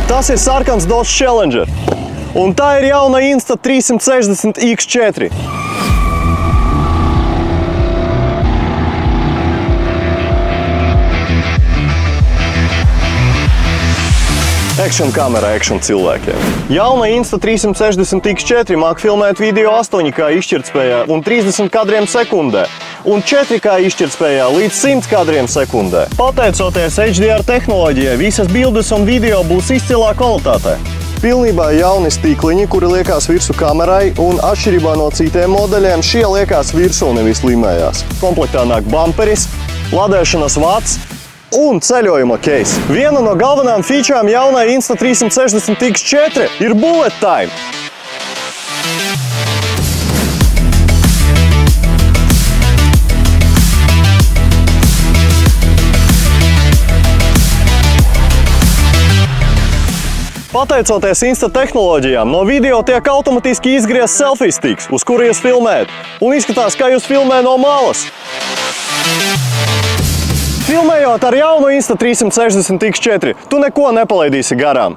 Tas ir sarkans Dodge Challenger. Un tā ir jauna Insta360 X4. Action kamera action cilvēkiem. Jauna Insta360 X4 māk filmēt video 8K izšķirtspējā un 30 kadriem sekundē, un 4K izšķirtspējā līdz 100 kadriem sekundē. Pateicoties HDR tehnoloģijai, visas bildes un video būs izcilā kvalitātē. Pilnībā jauni stīkliņi, kuri liekās virsū kamerai, un atšķirībā no citiem modeļiem, šie liekās virsū, nevis limējās. Komplektā nāk bumperis, ladēšanas vats un ceļojuma case. Viena no galvenām featurām jaunai Insta360 X4 ir bullet time. Pateicoties Insta tehnoloģijām, no video tiek automatiski izgriezts selfie sticks, uz kuru jūs filmējat, un izskatās, kā jūs filmē no malas. Filmējot ar jaunu Insta360 X4, tu neko nepalaidīsi garām.